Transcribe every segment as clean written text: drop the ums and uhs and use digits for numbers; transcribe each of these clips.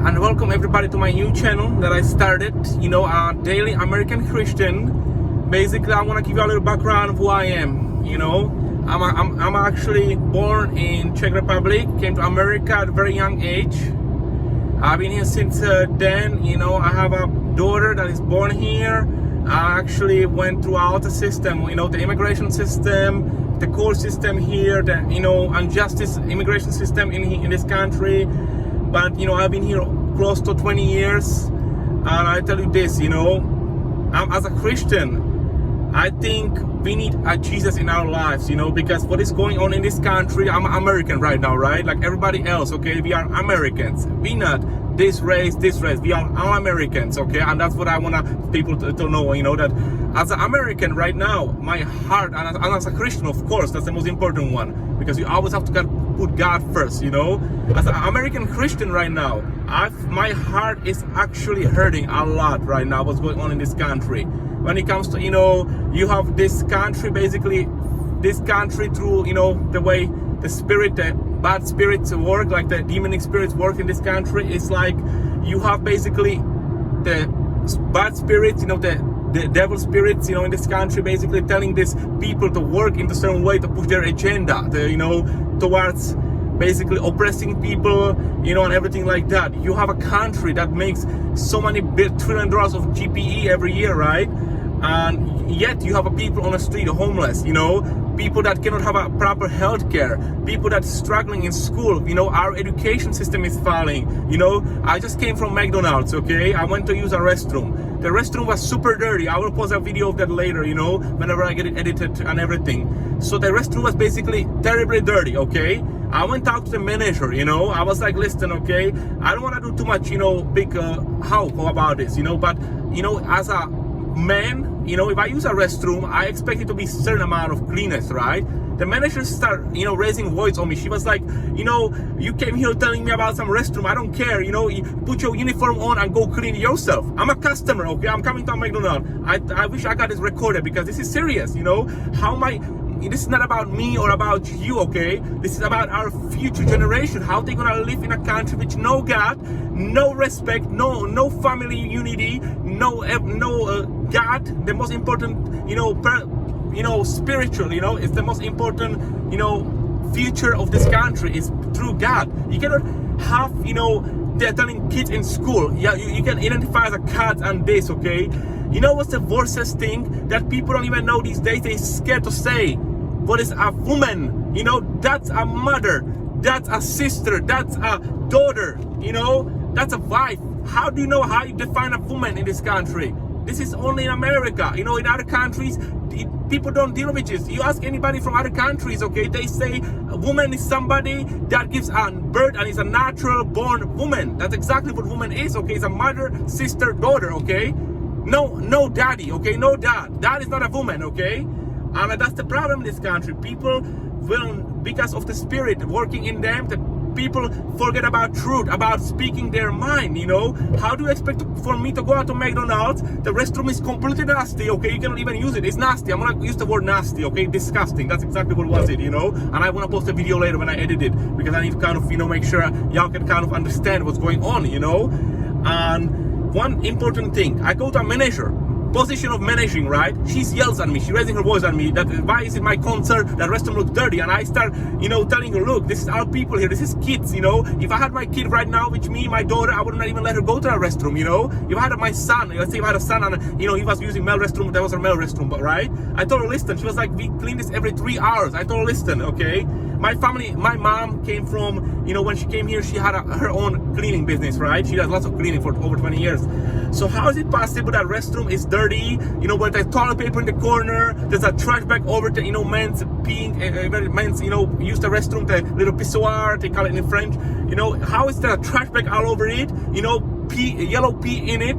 and welcome everybody to my new channel that I started, a daily American Christian. Basically, I want to give you a little background of who I am. I'm actually born in Czech Republic, came to America at a very young age. I've been here since then. I have a daughter that is born here. I actually went throughout the system, the immigration system, the court system here, the unjustice immigration system in this country. But I've been here close to 20 years, and I tell you this, as a Christian, I think we need a Jesus in our lives, because what is going on in this country, I'm American right now, right? Like everybody else, okay? We are Americans. We not this race. We are all Americans, okay? And that's what I want people to know, that as an American right now, my heart, and as a Christian, of course, that's the most important one, because you always have to put God first, As an American Christian right now, my heart is actually hurting a lot right now, what's going on in this country. When it comes to, you have this country, basically, this country through, the way the bad spirits work, like the demonic spirits work in this country, it's like you have basically the bad spirits, the devil spirits, in this country, basically telling these people to work in a certain way to push their agenda, towards basically oppressing people, and everything like that. You have a country that makes so many $1 trillion of GPE every year, right? And yet you have people on the street, homeless, people that cannot have a proper health care, people that are struggling in school, our education system is failing. I just came from McDonald's, okay? I went to use a restroom. The restroom was super dirty. I will post a video of that later, whenever I get it edited and everything. So the restroom was basically terribly dirty, okay? I went out to the manager, I was like, listen, okay, I don't want to do too much, big how about this, but, as a man, if I use a restroom, I expect it to be a certain amount of cleanness, right? The manager started, raising voice on me. She was like, you came here telling me about some restroom. I don't care, you put your uniform on and go clean yourself. I'm a customer, okay? I'm coming to a McDonald's. I wish I got this recorded because this is serious, this is not about me or about you, okay? This is about our future generation, how they're gonna live in a country with no God, no respect, no family unity, no God. The most important, spiritual, it's the most important, future of this country is through God. You cannot have, they're telling kids in school, you can identify as a cat and this, okay? What's the worstest thing that people don't even know these days? They're scared to say. What is a woman? That's a mother. That's a sister. That's a daughter. That's a wife. How do you know how you define a woman in this country? This is only in America. In other countries, people don't deal with this. You ask anybody from other countries, okay? They say a woman is somebody that gives birth and is a natural born woman. That's exactly what woman is, okay? It's a mother, sister, daughter, okay? No daddy, okay? No dad. Dad is not a woman, okay? And that's the problem in this country. People will, because of the spirit working in them, the people forget about truth, about speaking their mind, How do you expect for me to go out to McDonald's? The restroom is completely nasty, okay? You cannot even use it. It's nasty. I'm gonna use the word nasty, okay? Disgusting. That's exactly what was it, And I wanna post a video later when I edit it, because I need to kind of, make sure y'all can kind of understand what's going on, And one important thing, I go to a manager, position of managing, right? She yells at me, she raising her voice at me, that why is it my concern that restroom looks dirty? And I start, telling her, look, this is our people here, this is kids, If I had my kid right now with me, my daughter, I would not even let her go to a restroom, If I had my son, let's say if I had a son and, he was using male restroom, that was a male restroom, but right? I told her, listen, she was like, we clean this every 3 hours. I told her, listen, okay? My mom came from, when she came here, she had her own cleaning business, right? She does lots of cleaning for over 20 years. So how is it possible that restroom is dirty? When there's toilet paper in the corner, there's a trash bag over the, men's peeing, men's, use the restroom, the little pissoir, they call it in French. How is there a trash bag all over it? Yellow pee in it,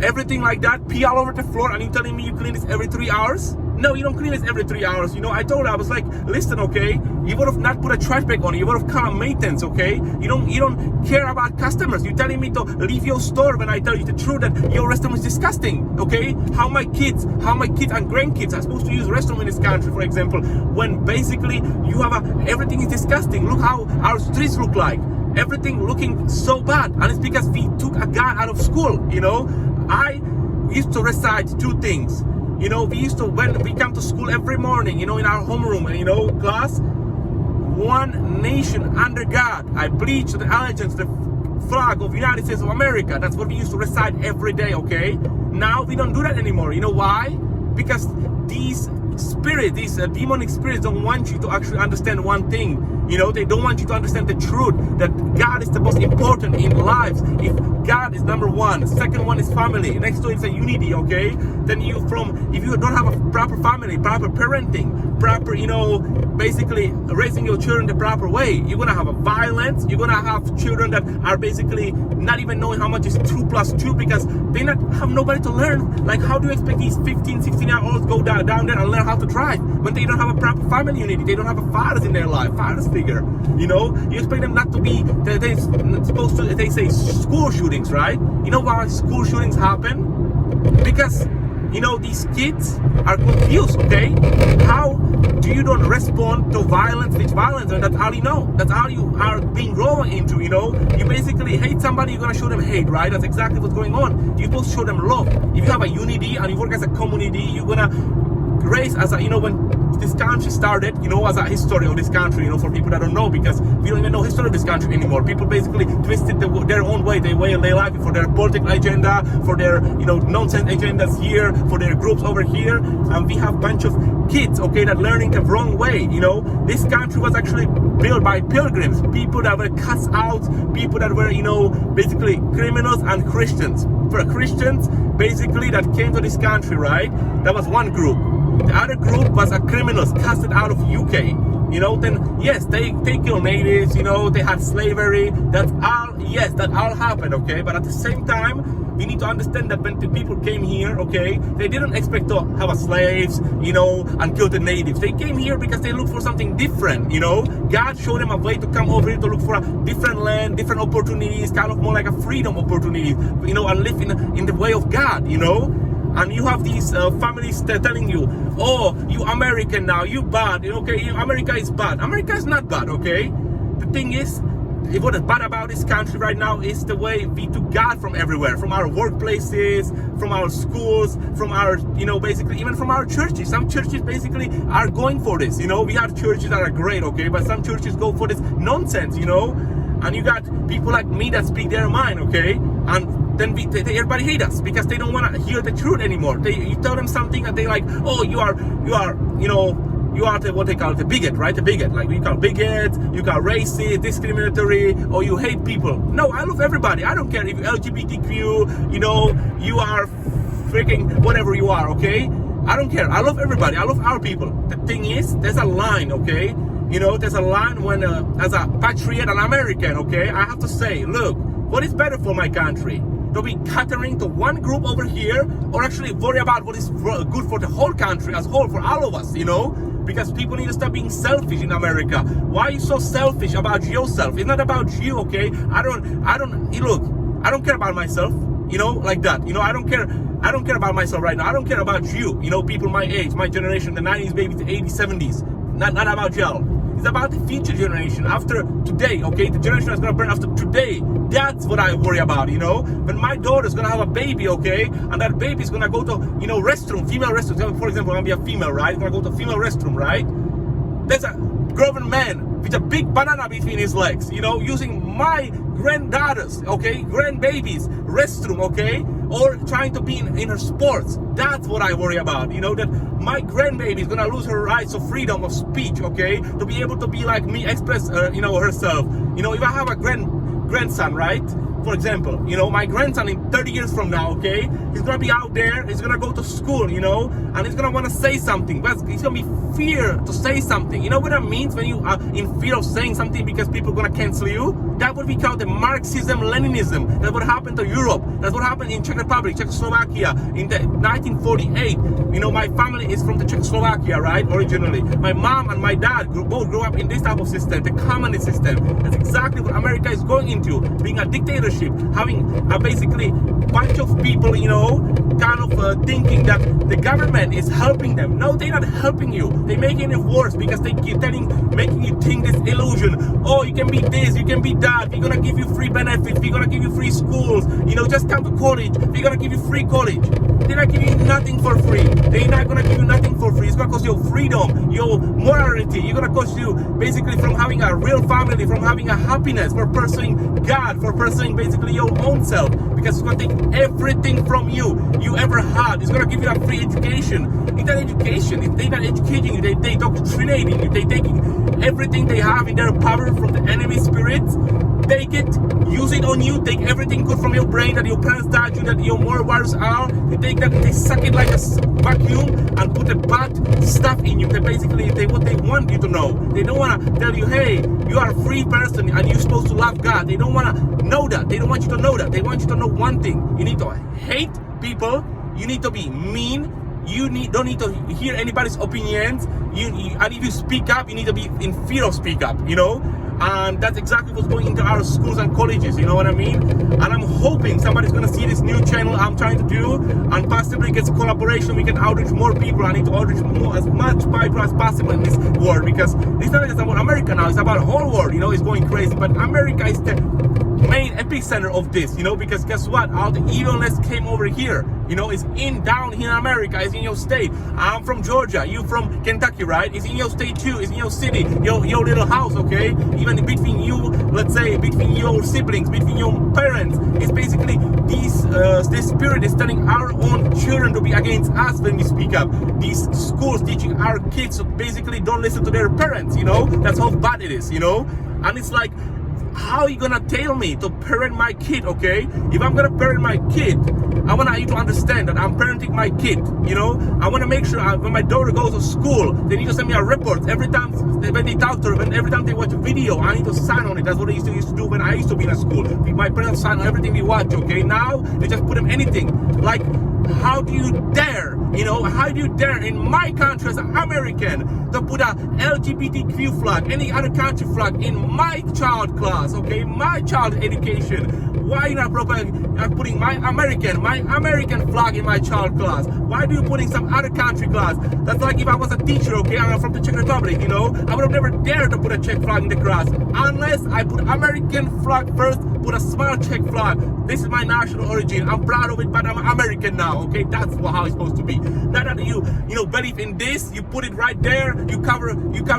everything like that, pee all over the floor, and you're telling me you clean this every 3 hours? No, you don't clean this every 3 hours. I told her, I was like, listen, okay, you would have not put a trash bag on it. You would have called maintenance, okay? You don't care about customers. You're telling me to leave your store when I tell you the truth that your restroom is disgusting, okay? How my kids and grandkids are supposed to use restroom in this country, for example, when basically you have everything is disgusting. Look how our streets look like. everything looking so bad, and it's because we took a God out of school. You know, I used to recite two things. You know, we used to, when we come to school every morning, you know, in our homeroom, and you know, class, one nation under God. I pledge to the allegiance, the flag of the United States of America. That's what we used to recite every day, okay? Now we don't do that anymore. You know why? Because these spirits, these demonic spirits don't want you to actually understand one thing. You know, they don't want you to understand the truth that God is the most important in lives. If God is number one, second one is family, next to it is a unity, okay? Then if you don't have a proper family, proper parenting, proper, you know, basically raising your children the proper way, you're gonna have a violence, you're gonna have children that are basically not even knowing how much is 2 plus 2 because they not have nobody to learn. Like, how do you expect these 15, 16-year-olds go down there and learn how to drive when they don't have a proper family unity? They don't have a fathers in their life, fathers figure. You know, you expect them not to be, they're supposed to, they say school shootings, right? You know why school shootings happen? Because, you know, these kids are confused, okay? How do you don't respond to violence with violence? And that's all you know. That's all you are being grown into, you know? You basically hate somebody, you're gonna show them hate, right? That's exactly what's going on. You're supposed to show them love. If you have a unity and you work as a community, you're gonna raise as a, you know, when this country started, you know, as a history of this country, you know, for people that don't know, because we don't even know history of this country anymore. People basically twisted their own way, their way of their life for their political agenda, for their, you know, nonsense agendas here, for their groups over here, and we have a bunch of kids, okay, that learning the wrong way, you know. This country was actually built by pilgrims, people that were cast out, people that were, you know, basically criminals and Christians. For Christians, basically, that came to this country, right? That was one group. The other group was a criminals casted out of UK. You know, then yes, they killed natives, you know, they had slavery. That's all, yes, that all happened, okay? But at the same time, we need to understand that when the people came here, okay, they didn't expect to have a slaves, you know, and kill the natives. They came here because they looked for something different, you know. God showed them a way to come over here to look for a different land, different opportunities, kind of more like a freedom opportunity, you know, and live in the way of God, you know. And you have these families telling you, oh, you American now, you bad, okay, America is bad. America is not bad, okay? The thing is, what is bad about this country right now is the way we took God from everywhere, from our workplaces, from our schools, from our, you know, basically even from our churches. Some churches basically are going for this, you know. We have churches that are great, okay, but some churches go for this nonsense, you know. And you got people like me that speak their mind, okay, and then everybody hate us because they don't want to hear the truth anymore. You tell them something and they like, oh, you are, you know, you are what they call the bigot, right? The bigot, like you call bigot, you call racist, discriminatory, or you hate people. No, I love everybody. I don't care if you're LGBTQ, you know, you are freaking whatever you are, okay? I don't care. I love everybody. I love our people. The thing is, there's a line, okay? You know, there's a line when, as a patriot and American, okay, I have to say, look, what is better for my country? To be catering to one group over here, or actually worry about what is good for the whole country as whole, for all of us, you know? Because people need to stop being selfish in America. Why are you so selfish about yourself? It's not about you, okay? I don't care about myself, you know, like that. You know, I don't care about myself right now. I don't care about you, you know, people my age, my generation, the 90s, maybe the 80s, 70s. Not about y'all. It's about the future generation after today, okay? The generation that's gonna burn after today. That's what I worry about, you know? When my daughter's gonna have a baby, okay? And that baby's gonna go to, you know, restroom, female restroom. For example, I'm gonna be a female, right? Gonna go to a female restroom, right? There's a grown man with a big banana between his legs, you know, using my granddaughters, okay? Grandbabies, restroom, okay? Or trying to be in her sports. That's what I worry about, you know, that my grandbaby is gonna lose her rights of freedom of speech, okay, to be able to be like me, express, you know, herself. You know, if I have a grandson, right, for example, you know, my grandson in 30 years from now, okay, he's gonna be out there, he's gonna go to school, you know, and he's gonna want to say something, but he's gonna be fear to say something. You know what that means when you are in fear of saying something because people are gonna cancel you? That would be called the Marxism, Leninism. That's what happened to Europe. That's what happened in Czech Republic, Czechoslovakia in the 1948. You know, my family is from the Czechoslovakia, right, originally. My mom and my dad both grew up in this type of system, the communist system. That's exactly what America is going into, being a dictatorship, having a basically bunch of people, you know, kind of thinking that the government is helping them. No, they're not helping you. They're making it worse because they keep making you think this illusion. Oh, you can be this, you can be that. We're gonna give you free benefits. We're gonna give you free schools. You know, just come to college. We're gonna give you free college. They're not giving you nothing for free. They're not gonna give you nothing for free. It's gonna cost you freedom, your morality. You're gonna cost you basically from having a real family, from having a happiness, for pursuing God, for pursuing basically your own self. Because it's gonna take everything from you ever had. It's gonna give you a free education. It's not education. They're not educating you. They indoctrinating you. They taking everything they have in their power from the enemy spirits. Take it, use it on you, take everything good from your brain that your parents taught you, that your moral values are. They take that, they suck it like a vacuum and put the bad stuff in you. They basically, what they want you to know. They don't want to tell you, hey, you are a free person and you're supposed to love God. They don't want to know that. They don't want you to know that. They want you to know one thing. You need to hate people. You need to be mean. You don't need to hear anybody's opinions. And if you speak up, you need to be in fear of speak up, you know? And that's exactly what's going into our schools and colleges, you know what I mean? And I'm hoping somebody's gonna see this new channel I'm trying to do and possibly get a collaboration. We can outreach more people. I need to outreach as much people as possible in this world, because it's not just about America now, it's about the whole world, you know, it's going crazy. But America is the main epicenter of this, you know, because guess what? All the evilness came over here. You know, it's down here in America, it's in your state. I'm from Georgia, you from Kentucky, right? It's in your state too, it's in your city, your little house, okay? Even between you, let's say, between your siblings, between your parents, it's basically this spirit is telling our own children to be against us when we speak up. These schools teaching our kids to basically don't listen to their parents, you know? That's how bad it is, you know? And it's like, how are you gonna tell me to parent my kid, okay? If I'm gonna parent my kid, I want you to understand that I'm parenting my kid, you know? I want to make sure when my daughter goes to school, they need to send me a report every time when they talk to her, every time they watch a video, I need to sign on it. That's what I used to do when I used to be in a school. My parents sign on everything we watch, okay? Now, they just put them anything. Like, how do you dare, you know, how do you dare in my country as an American to put a LGBTQ flag, any other country flag in my child class, okay, my child education? Why you not putting my American flag in my child class? Why do you putting some other country class? That's like if I was a teacher, okay, I'm from the Czech Republic, you know, I would have never dared to put a Czech flag in the class unless I put American flag first, put a small Czech flag. This is my national origin. I'm proud of it, but I'm American now, okay? That's how it's supposed to be. Not that you believe in this, you put it right there, you cover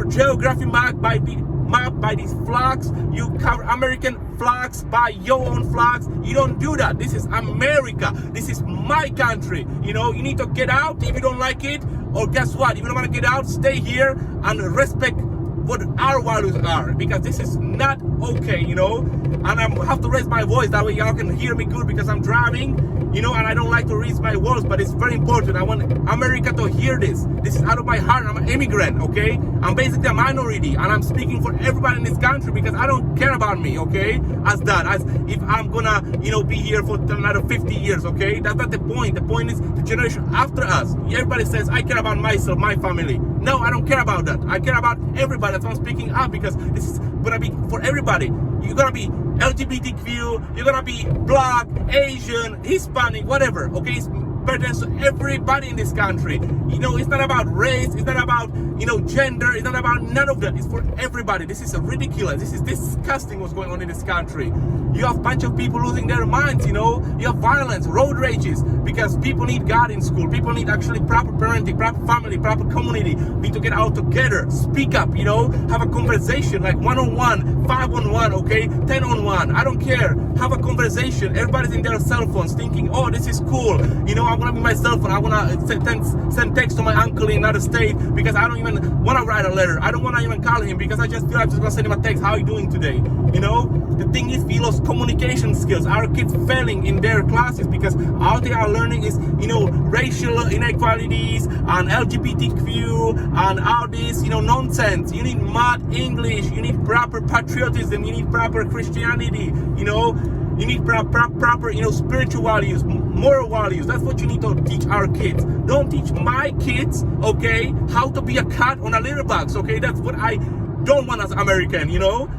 geography mark by these flags, you cover American flags by your own flags. You don't do that. This is America. This is my country. You know, you need to get out if you don't like it, or guess what? If you don't want to get out, stay here and respect what our values are, because this is not okay, you know. And I have to raise my voice, that way y'all can hear me good, because I'm driving, you know, and I don't like to raise my voice, but it's very important. I want America to hear this. This is out of my heart. I'm an immigrant, okay? I'm basically a minority, and I'm speaking for everybody in this country, because I don't care about me, okay? As if I'm gonna, you know, be here for another 50 years, okay? That's not the point. The point is the generation after us. Everybody says, I care about myself, my family. No, I don't care about that. I care about everybody. That's why I'm speaking up, because this is gonna be for everybody. You're gonna be LGBTQ, you're gonna be Black, Asian, Hispanic, whatever, okay? It's pertains to everybody in this country. You know, it's not about race, it's not about, you know, gender, it's not about none of that. It's for everybody. This is ridiculous. This is disgusting what's going on in this country. You have a bunch of people losing their minds, you know. You have violence, road rages, because people need God in school. People need actually proper parenting, proper family, proper community. We need to get out together, speak up, you know, have a conversation, like 1-on-1, 5-on-1, okay, 10-on-1. I don't care. Have a conversation. Everybody's in their cell phones thinking, oh, this is cool. You know, I'm gonna be my cell phone. I wanna send text to my uncle in another state, because I don't even wanna write a letter. I don't wanna even call him, because I just feel I'm just gonna send him a text. How are you doing today? You know, the thing is, we lost communication skills. Our kids failing in their classes because all they are learning is, you know, racial inequalities and LGBTQ and all this, you know, nonsense. You need mad English. You need proper patriotism. You need proper Christianity. You know, you need proper, you know, spiritual values, moral values. That's what you need to teach our kids. Don't teach my kids, okay, how to be a cat on a litter box, okay? That's what I don't want as American, you know?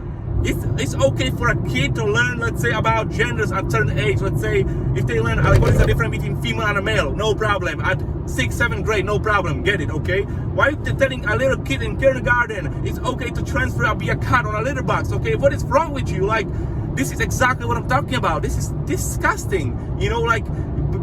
It's okay for a kid to learn, let's say, about genders at a certain age. Let's say if they learn what is the difference between female and a male, no problem. At 6th, 7th grade, no problem. Get it, okay? Why are you telling a little kid in kindergarten it's okay to transfer or be a cat on a litter box, okay? What is wrong with you? Like, this is exactly what I'm talking about. This is disgusting. You know, like,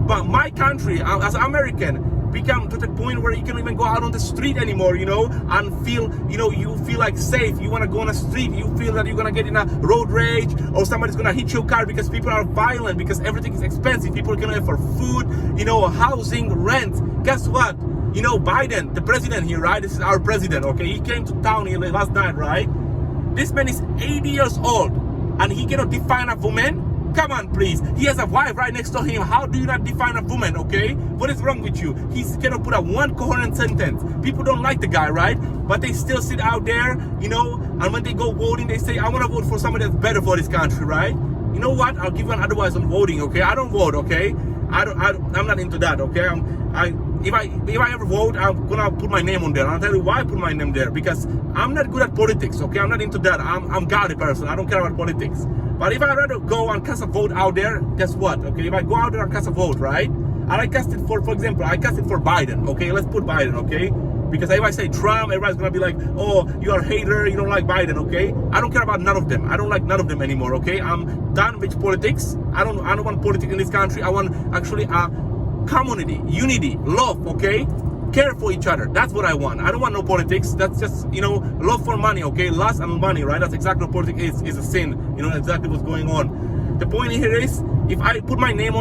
but my country, as an American, become to the point where you can't even go out on the street anymore, you know, and feel, you know, you feel like safe. You want to go on the street, you feel that you're gonna get in a road rage or somebody's gonna hit your car because people are violent, because everything is expensive. People are gonna have for food, you know, housing, rent. Guess what? You know, Biden, the president here, right? This is our president, okay? He came to town here last night, right? This man is 80 years old and he cannot define a woman. Come on, please. He has a wife right next to him. How do you not define a woman, okay? What is wrong with you? He cannot put a one coherent sentence. People don't like the guy, right? But they still sit out there, you know, and when they go voting, they say, I want to vote for somebody that's better for this country, right? You know what? I'll give you an advice on voting, okay? I don't vote, okay? I'm not into that, okay? If I ever vote, I'm gonna put my name on there. I'll tell you why I put my name there. Because I'm not good at politics, okay? I'm not into that. I'm godly person. I don't care about politics. But if I rather go and cast a vote out there, guess what? Okay, if I go out there and cast a vote, right? And I cast it for example, I cast it for Biden, okay? Let's put Biden, okay? Because if I say Trump, everybody's gonna be like, oh, you're a hater, you don't like Biden, okay? I don't care about none of them. I don't like none of them anymore, okay? I'm done with politics. I don't want politics in this country. I want actually a community, unity, love, okay? Care for each other. That's what I want. I don't want no politics. That's just, you know, love for money, okay? Lust and money, right? That's exactly what politics is a sin. You know exactly what's going on. The point here is, if I put my name on